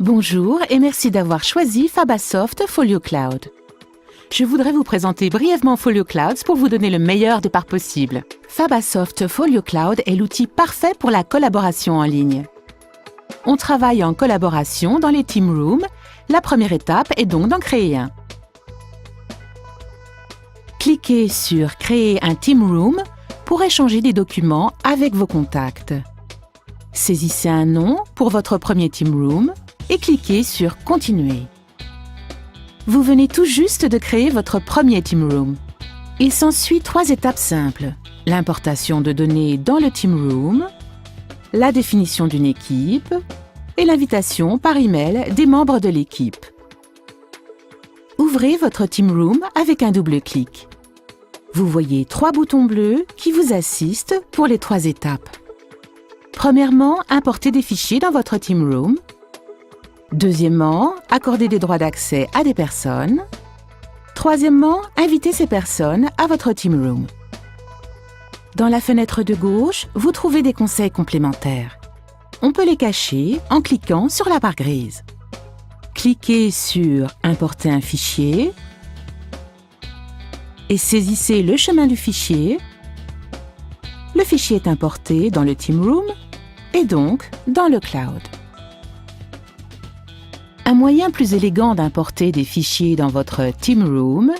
Bonjour et merci d'avoir choisi Fabasoft Folio Cloud. Je voudrais vous présenter brièvement Folio Clouds pour vous donner le meilleur des parts possibles. Fabasoft Folio Cloud est l'outil parfait pour la collaboration en ligne. On travaille en collaboration dans les Team Rooms. La première étape est donc d'en créer un. Cliquez sur « Créer un Team Room » pour échanger des documents avec vos contacts. Saisissez un nom pour votre premier Team Room et cliquez sur « Continuer ». Vous venez tout juste de créer votre premier Team Room. Il s'ensuit 3 étapes simples. L'importation de données dans le Team Room, la définition d'une équipe et l'invitation par email des membres de l'équipe. Ouvrez votre Team Room avec un double clic. Vous voyez 3 boutons bleus qui vous assistent pour les 3 étapes. Premièrement, importez des fichiers dans votre Team Room. Deuxièmement, accordez des droits d'accès à des personnes. Troisièmement, invitez ces personnes à votre Team Room. Dans la fenêtre de gauche, vous trouvez des conseils complémentaires. On peut les cacher en cliquant sur la barre grise. Cliquez sur « Importer un fichier » et saisissez le chemin du fichier. Le fichier est importé dans le Team Room et donc dans le cloud. Un moyen plus élégant d'importer des fichiers dans votre Team Room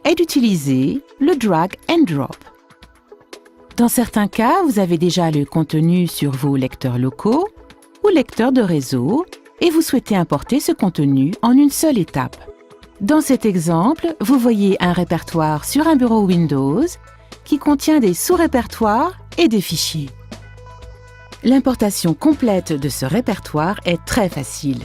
est d'utiliser le drag and drop. Dans certains cas, vous avez déjà le contenu sur vos lecteurs locaux ou lecteurs de réseau et vous souhaitez importer ce contenu en une seule étape. Dans cet exemple, vous voyez un répertoire sur un bureau Windows qui contient des sous-répertoires et des fichiers. L'importation complète de ce répertoire est très facile.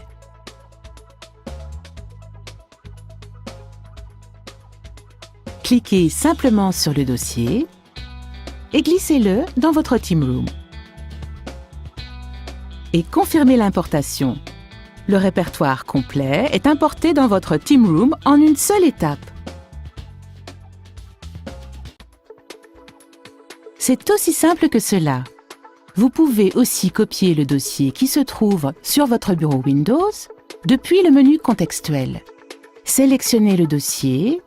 Cliquez simplement sur le dossier et glissez-le dans votre Team Room. Et confirmez l'importation. Le répertoire complet est importé dans votre Team Room en une seule étape. C'est aussi simple que cela. Vous pouvez aussi copier le dossier qui se trouve sur votre bureau Windows depuis le menu contextuel. Sélectionnez le dossier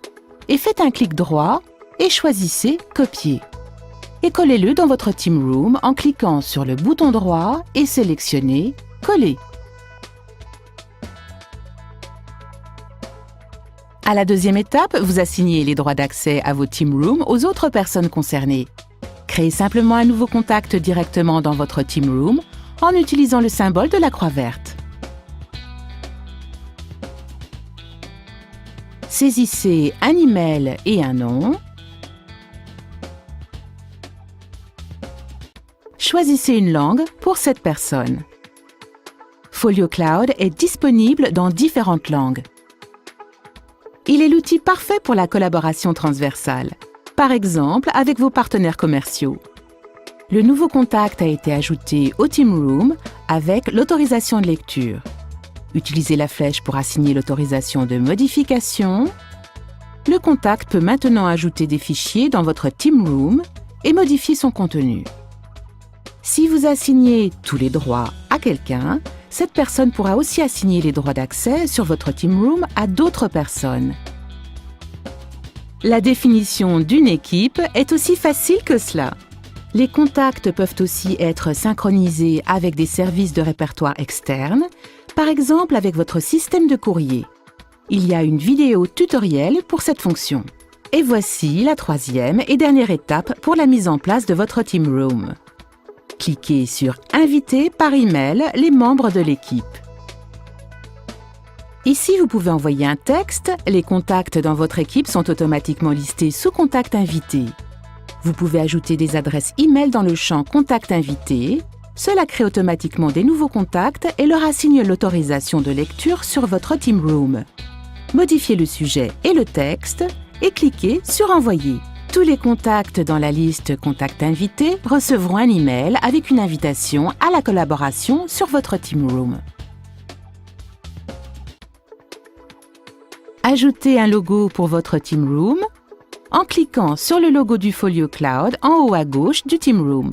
et faites un clic droit et choisissez « Copier ». Et collez-le dans votre Team Room en cliquant sur le bouton droit et sélectionnez « Coller ». À la deuxième étape, vous assignez les droits d'accès à vos Team Room aux autres personnes concernées. Créez simplement un nouveau contact directement dans votre Team Room en utilisant le symbole de la croix verte. Saisissez un email et un nom. Choisissez une langue pour cette personne. Folio Cloud est disponible dans différentes langues. Il est l'outil parfait pour la collaboration transversale, par exemple avec vos partenaires commerciaux. Le nouveau contact a été ajouté au Team Room avec l'autorisation de lecture. Utilisez la flèche pour assigner l'autorisation de modification. Le contact peut maintenant ajouter des fichiers dans votre Team Room et modifier son contenu. Si vous assignez tous les droits à quelqu'un, cette personne pourra aussi assigner les droits d'accès sur votre Team Room à d'autres personnes. La définition d'une équipe est aussi facile que cela. Les contacts peuvent aussi être synchronisés avec des services de répertoire externes, par exemple avec votre système de courrier. Il y a une vidéo tutoriel pour cette fonction. Et voici la 3e et dernière étape pour la mise en place de votre Team Room. Cliquez sur « Inviter par email les membres de l'équipe ». Ici, vous pouvez envoyer un texte. Les contacts dans votre équipe sont automatiquement listés sous « Contact invité ». Vous pouvez ajouter des adresses email dans le champ « Contact invité ». Cela crée automatiquement des nouveaux contacts et leur assigne l'autorisation de lecture sur votre Team Room. Modifiez le sujet et le texte et cliquez sur « Envoyer ». Tous les contacts dans la liste « Contact invité » recevront un email avec une invitation à la collaboration sur votre Team Room. Ajoutez un logo pour votre Team Room en cliquant sur le logo du Folio Cloud en haut à gauche du Team Room.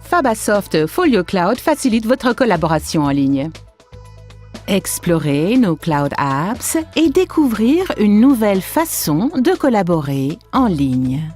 Fabasoft Folio Cloud facilite votre collaboration en ligne. Explorez nos Cloud Apps et découvrir une nouvelle façon de collaborer en ligne.